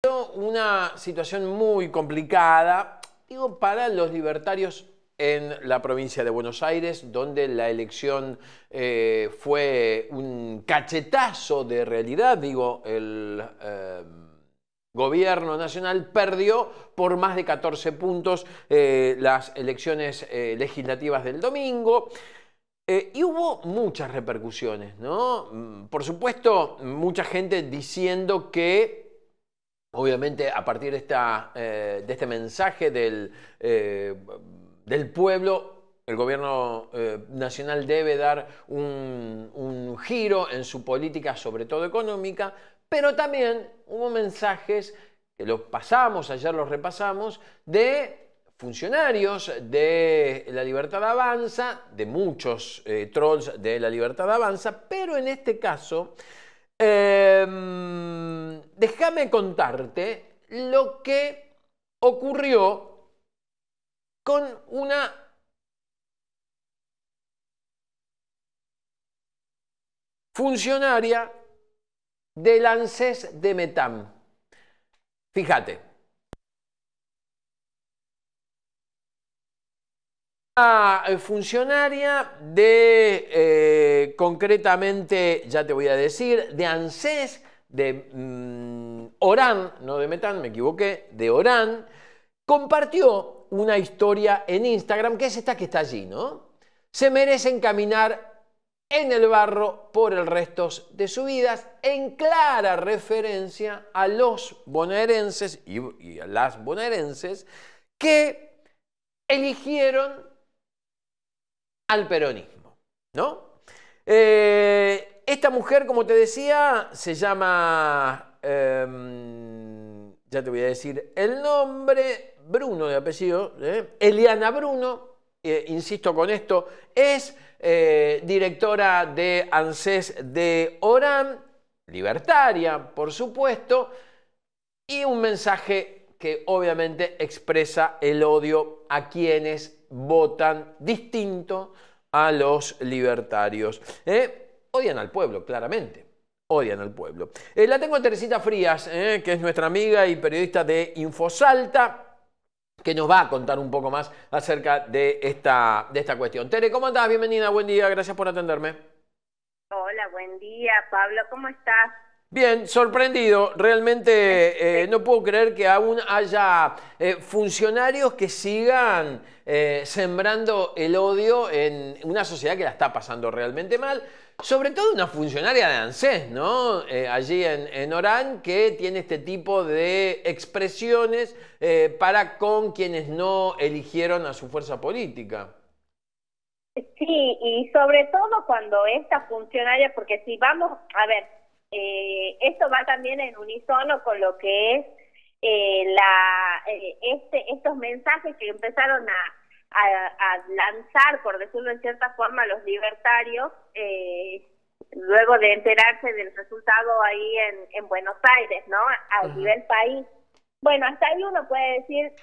viviendo una situación muy complicada, digo, para los libertarios en la provincia de Buenos Aires, donde la elección fue un cachetazo de realidad. Digo, el gobierno nacional perdió por más de 14 puntos las elecciones legislativas del domingo. Y hubo muchas repercusiones, ¿no? Por supuesto, mucha gente diciendo que, obviamente, a partir de este mensaje del pueblo, el gobierno nacional debe dar un giro en su política, sobre todo económica, pero también hubo mensajes, que los pasamos, ayer los repasamos, de funcionarios de La Libertad Avanza, de muchos trolls de La Libertad Avanza, pero en este caso, déjame contarte lo que ocurrió con una funcionaria del ANSES de Metam. Fíjate. Funcionaria de, concretamente, ya te voy a decir, de ANSES, de Orán, no de Metam, me equivoqué, de Orán, compartió una historia en Instagram, que es esta que está allí, ¿no? Se merecen caminar en el barro por el resto de sus vidas, en clara referencia a los bonaerenses y a las bonaerenses que eligieron al peronismo, ¿no? Esta mujer, como te decía, se llama, ya te voy a decir el nombre, Bruno de apellido, Eliana Bruno, insisto con esto, es directora de ANSES de Orán, libertaria, por supuesto, y un mensaje que obviamente expresa el odio a quienes votan distinto a los libertarios. Odian al pueblo, claramente. Odian al pueblo. La tengo a Teresita Frías, que es nuestra amiga y periodista de Infosalta, que nos va a contar un poco más acerca de esta cuestión. Tere, ¿cómo andás? Bienvenida, buen día, gracias por atenderme. Hola, buen día, Pablo, ¿cómo estás? Bien, sorprendido. Realmente no puedo creer que aún haya funcionarios que sigan sembrando el odio en una sociedad que la está pasando realmente mal. Sobre todo una funcionaria de ANSES, ¿no? Allí en Orán, que tiene este tipo de expresiones para con quienes no eligieron a su fuerza política. Sí, y sobre todo cuando esta funcionaria, porque si vamos, a ver, esto va también en unisono con lo que es estos mensajes que empezaron a lanzar, por decirlo en cierta forma, los libertarios, luego de enterarse del resultado ahí en Buenos Aires, ¿no? A nivel país. Bueno, hasta ahí uno puede decir,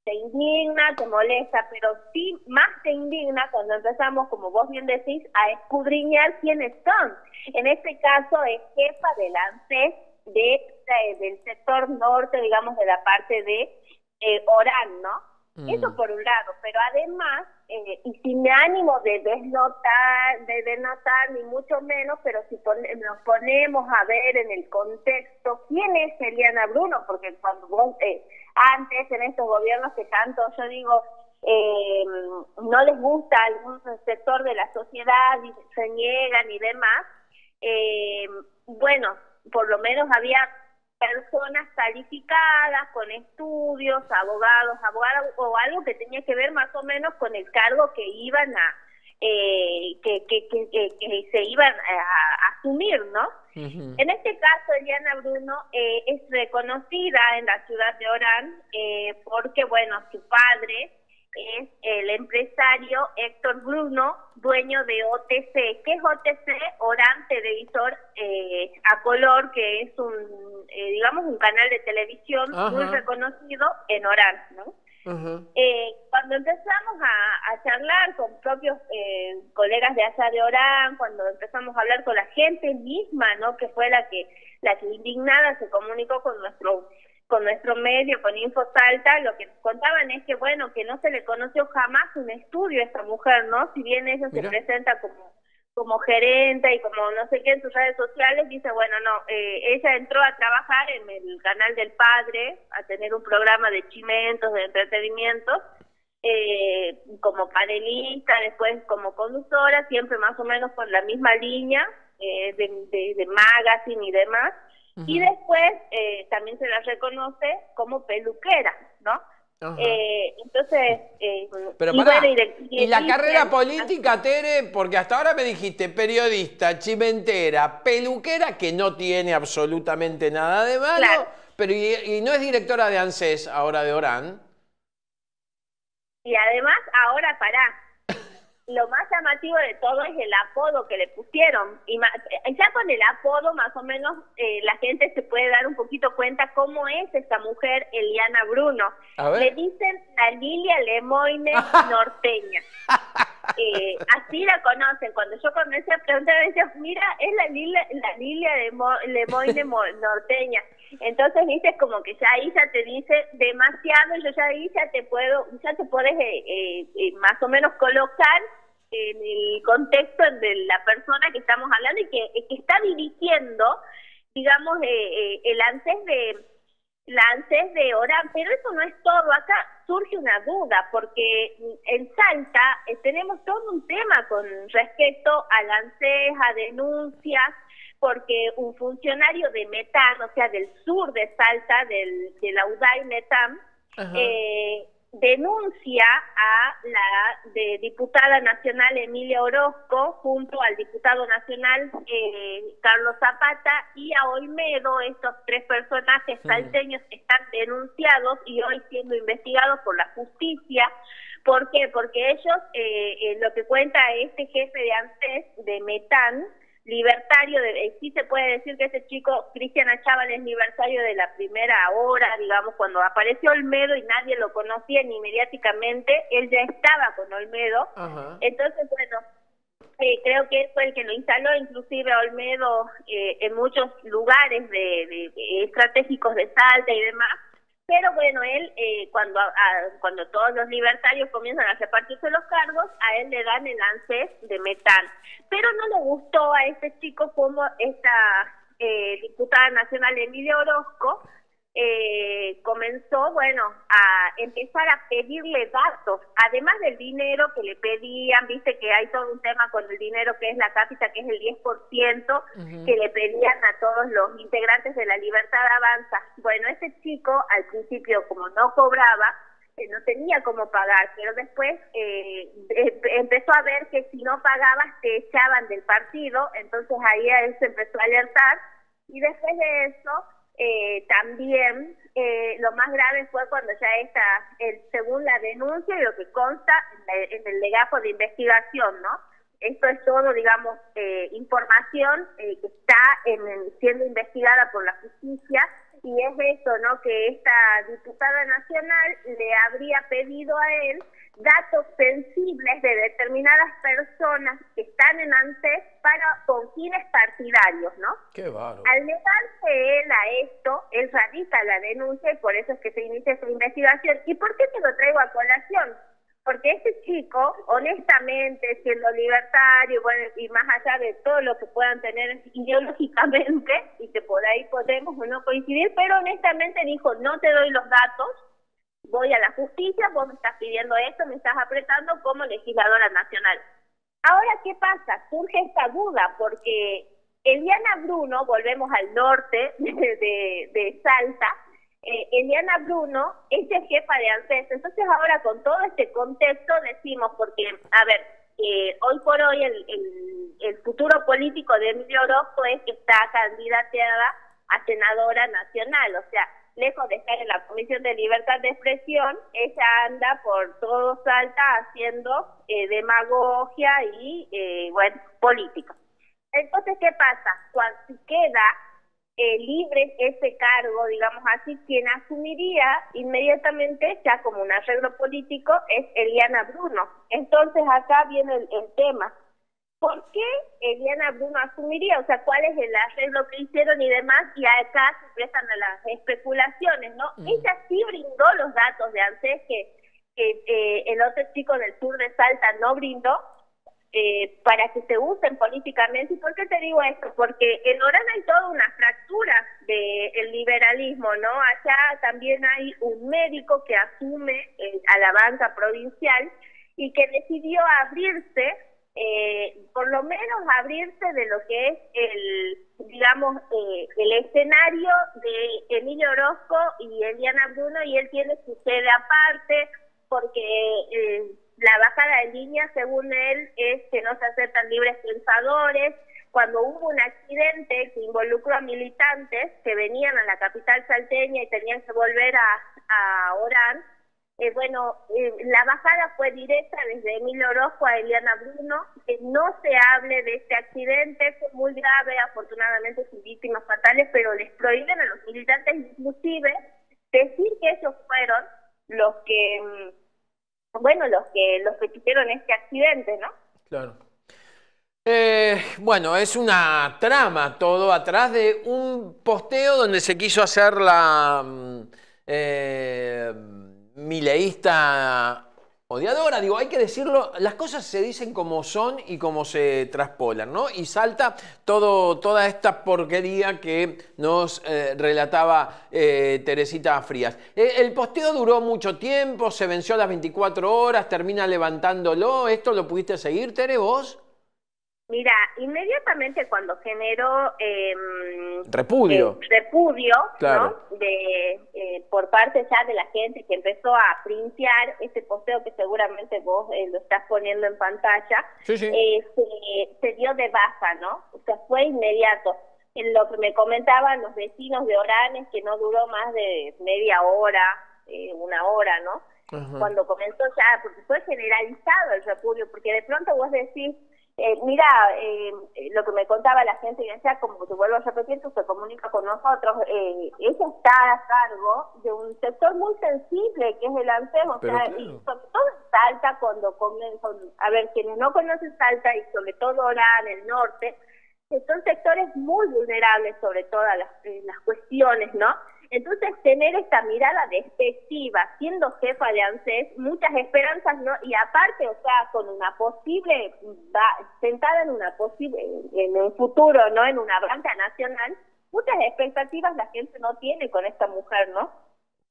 te indigna, te molesta, pero sí más te indigna cuando empezamos, como vos bien decís, a escudriñar quiénes son. En este caso es jefa del ANSES del sector norte, digamos, de la parte de Orán, ¿no? Eso por un lado, pero además, y sin ánimo de denotar, ni mucho menos, pero si nos ponemos a ver en el contexto quién es Eliana Bruno, porque cuando vos, antes en estos gobiernos que tanto, yo digo, no les gusta algún sector de la sociedad y se niegan y demás, bueno, por lo menos había personas calificadas, con estudios, abogadas, o algo que tenía que ver más o menos con el cargo que iban que se iban a asumir, ¿no? En este caso, Eliana Bruno es reconocida en la ciudad de Orán porque, bueno, su padre es el empresario Héctor Bruno, dueño de OTC. ¿Qué es OTC? Orán Televisor a Color, que es digamos, un canal de televisión muy reconocido en Orán, ¿no? Cuando empezamos a charlar con propios colegas de allá de Orán, cuando empezamos a hablar con la gente misma, ¿no? Que fue la que indignada se comunicó con nuestro con nuestro medio, con Info Salta, lo que nos contaban es que, bueno, que no se le conoció jamás un estudio a esta mujer, ¿no? Si bien ella se presenta como gerente y como no sé qué en sus redes sociales, dice, bueno, no, ella entró a trabajar en el canal del padre, a tener un programa de chimentos, de entretenimiento, como panelista, después como conductora, siempre más o menos por la misma línea de magazine y demás. Y después también se la reconoce como peluquera, ¿no? Entonces, pero y, pará, bueno, y la carrera política, Tere, porque hasta ahora me dijiste periodista, chimentera, peluquera, que no tiene absolutamente nada de malo, claro. pero y no es directora de ANSES, ahora de Orán. Y además, ahora lo más llamativo de todo es el apodo que le pusieron. Y ya con el apodo, más o menos, la gente se puede dar un poquito cuenta cómo es esta mujer, Eliana Bruno. Le dicen la Lilia Lemoine norteña. Así la conocen. Cuando yo comencé a preguntar, me decían, mira, es la Lilia Lemoine norteña. Entonces, viste, como que ya ahí ya te dice demasiado, yo ya ahí ya te puedes más o menos colocar en el contexto de la persona que estamos hablando y que está dirigiendo, digamos, la ANSES de Orán. Pero eso no es todo. Acá surge una duda, porque en Salta tenemos todo un tema con respecto a la ANSES, a denuncias, porque un funcionario de Metán, o sea, del sur de Salta, de la UDAI Metán, denuncia a la diputada nacional Emilia Orozco junto al diputado nacional Carlos Zapata y a Olmedo. Estos tres personajes salteños están denunciados y hoy siendo investigados por la justicia. ¿Por qué? Porque ellos, lo que cuenta este jefe de ANSES de Metán, libertario, sí se puede decir que ese chico, Cristian Achával, es libertario de la primera hora, digamos, cuando apareció Olmedo y nadie lo conocía ni mediáticamente, él ya estaba con Olmedo. Entonces, bueno, creo que él fue el que lo instaló, inclusive a Olmedo en muchos lugares estratégicos de Salta y demás. Pero bueno, él, cuando todos los libertarios comienzan a repartirse los cargos, a él le dan el ANSES de Metán. Pero no le gustó a este chico como esta diputada nacional Emilia Orozco comenzó, bueno, a empezar a pedirle datos, además del dinero que le pedían. Viste que hay todo un tema con el dinero que es la cápita, que es el 10%, que le pedían a todos los integrantes de la Libertad Avanza. Bueno, ese chico al principio, como no cobraba, no tenía cómo pagar, pero después empezó a ver que si no pagabas te echaban del partido. Entonces ahí a él se empezó a alertar, y después de eso también lo más grave fue cuando ya según la denuncia y lo que consta en el legajo de investigación, ¿no? Esto es todo, digamos, información que está siendo investigada por la justicia, y es eso, ¿no? Que esta diputada nacional le habría pedido a él datos sensibles de determinadas personas que están en ANSES con fines partidarios, ¿no? Qué bárbaro. Al negarse él a esto, él radica la denuncia y por eso es que se inicia esta investigación. ¿Y por qué te lo traigo a colación? Porque este chico, honestamente, siendo libertario, bueno, y más allá de todo lo que puedan tener ideológicamente, y que por ahí podemos o no coincidir, pero honestamente dijo, no te doy los datos, voy a la justicia, vos me estás pidiendo esto, me estás apretando como legisladora nacional. Ahora, ¿qué pasa? Surge esta duda, porque Eliana Bruno, volvemos al norte de Salta, Eliana Bruno es jefa de ANSES. Entonces ahora con todo este contexto decimos, porque, a ver, hoy por hoy el futuro político de Emilia Orozco es que está candidateada a senadora nacional, o sea, lejos de estar en la Comisión de Libertad de Expresión, ella anda por todo Salta haciendo demagogia y, bueno, política. Entonces, ¿qué pasa? Cuando queda libre ese cargo, digamos así, quien asumiría inmediatamente, ya como un arreglo político, es Eliana Bruno. Entonces, acá viene el tema. ¿por qué Eliana Bruno asumiría? O sea, ¿cuál es el arreglo que hicieron y demás? Y acá se prestan a las especulaciones, ¿no? Ella sí brindó los datos de ANSES que el otro chico del sur de Salta no brindó, para que se usen políticamente. ¿Y por qué te digo esto? Porque en Orán hay toda una fractura del liberalismo, ¿no? Allá también hay un médico que asume a la banca provincial y que decidió abrirse, por lo menos abrirse de lo que es digamos, el escenario de Emilio Orozco y Eliana Bruno, y él tiene su sede aparte, porque la bajada de línea, según él, es que no se aceptan libres pensadores. Cuando hubo un accidente que involucró a militantes que venían a la capital salteña y tenían que volver a Orán, la bajada fue directa desde Emilio Orozco a Eliana Bruno, que no se hable de este accidente, fue muy grave, afortunadamente sin víctimas fatales, pero les prohíben a los militantes inclusive decir que ellos fueron los que hicieron este accidente, ¿no? Claro. Bueno, es una trama todo atrás de un posteo donde se quiso hacer la mileísta odiadora. Digo, hay que decirlo, las cosas se dicen como son y como se traspolan, ¿no? Y salta toda esta porquería que nos relataba Teresita Frías. El posteo duró mucho tiempo, se venció a las 24 horas, termina levantándolo. ¿Esto lo pudiste seguir, Tere, vos? Mira, inmediatamente cuando generó repudio, claro, ¿no? Por parte ya de la gente que empezó a printear este posteo que seguramente vos lo estás poniendo en pantalla, sí. Se dio de baja, ¿no? O sea, fue inmediato. En lo que me comentaban los vecinos de Orán es que no duró más de media hora, una hora, ¿no? Ajá. Cuando comenzó ya, porque fue generalizado el repudio, porque de pronto vos decís, lo que me contaba la gente, y decía, como te vuelvo a repetir, que se comunica con nosotros, ella está a cargo de un sector muy sensible, que es el ANSES, o sea, claro. Y sobre todo en Salta, a ver, quienes no conocen Salta, y sobre todo Orán, el norte, que son sectores muy vulnerables sobre todas las cuestiones, ¿no? Entonces, tener esta mirada despectiva, siendo jefa de ANSES, muchas esperanzas, ¿no? Y aparte, o sea, con una posible, sentada en un futuro, ¿no? En una banca nacional, muchas expectativas la gente no tiene con esta mujer, ¿no?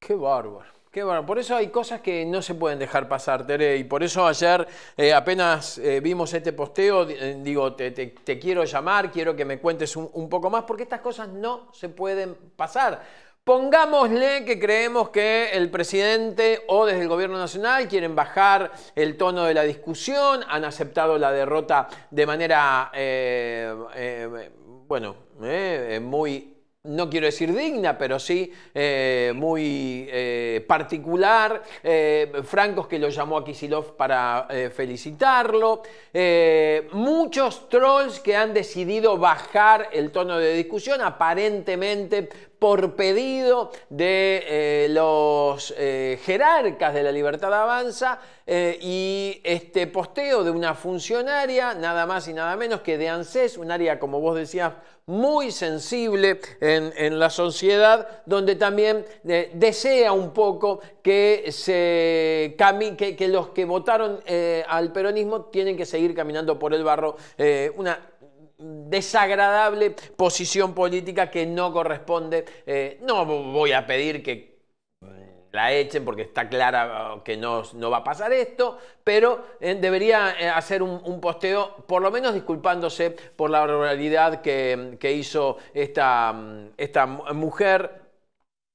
Qué bárbaro. Qué bueno, por eso hay cosas que no se pueden dejar pasar, Tere, y por eso ayer apenas vimos este posteo, digo, te quiero llamar, quiero que me cuentes un poco más, porque estas cosas no se pueden pasar. Pongámosle que creemos que el presidente o desde el gobierno nacional quieren bajar el tono de la discusión, han aceptado la derrota de manera, muy... No quiero decir digna, pero sí muy particular. Francos, que lo llamó a Kicillof para felicitarlo. Muchos trolls que han decidido bajar el tono de discusión, aparentemente por pedido de los jerarcas de La Libertad Avanza, y este posteo de una funcionaria, nada más y nada menos que de ANSES, un área, como vos decías, muy sensible en la sociedad, donde también desea un poco que los que votaron al peronismo tienen que seguir caminando por el barro, una desagradable posición política que no corresponde. No voy a pedir que la echen porque está clara que no va a pasar esto, pero debería hacer un posteo, por lo menos disculpándose por la barbaridad que hizo esta mujer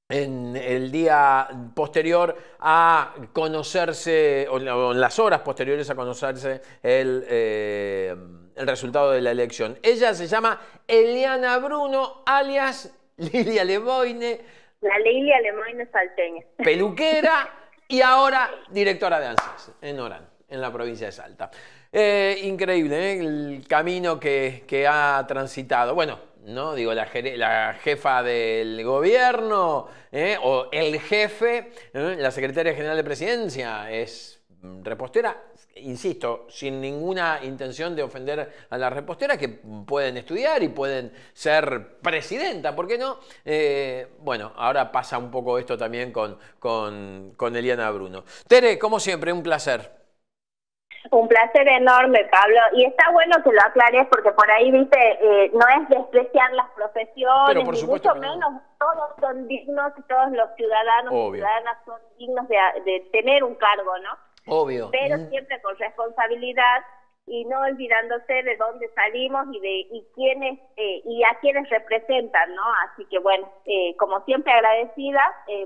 en el día posterior a conocerse, o en las horas posteriores a conocerse el resultado de la elección. Ella se llama Eliana Bruno, alias Lilia Lemoine. La Lilia Lemoine salteña. Peluquera y ahora directora de ANSES en Orán, en la provincia de Salta. Increíble, el camino que ha transitado. Bueno, no digo la jefa del gobierno o el jefe, la secretaria general de Presidencia, es repostera, insisto, sin ninguna intención de ofender a la repostera, que pueden estudiar y pueden ser presidenta, ¿por qué no? Bueno, ahora pasa un poco esto también con Eliana Bruno. Tere, como siempre, un placer. Un placer enorme, Pablo. Y está bueno que lo aclares porque por ahí, viste, no es despreciar las profesiones, pero por ni supuesto mucho menos. Todos son dignos y todos los ciudadanos y ciudadanas son dignos de tener un cargo, ¿no? Obvio. Pero siempre con responsabilidad y no olvidándose de dónde salimos y quiénes y a quienes representan, ¿no? Así que bueno, como siempre agradecida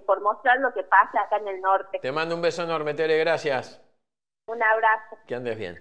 por mostrar lo que pasa acá en el norte. Te mando un beso enorme, Tere, gracias. Un abrazo. Que andes bien.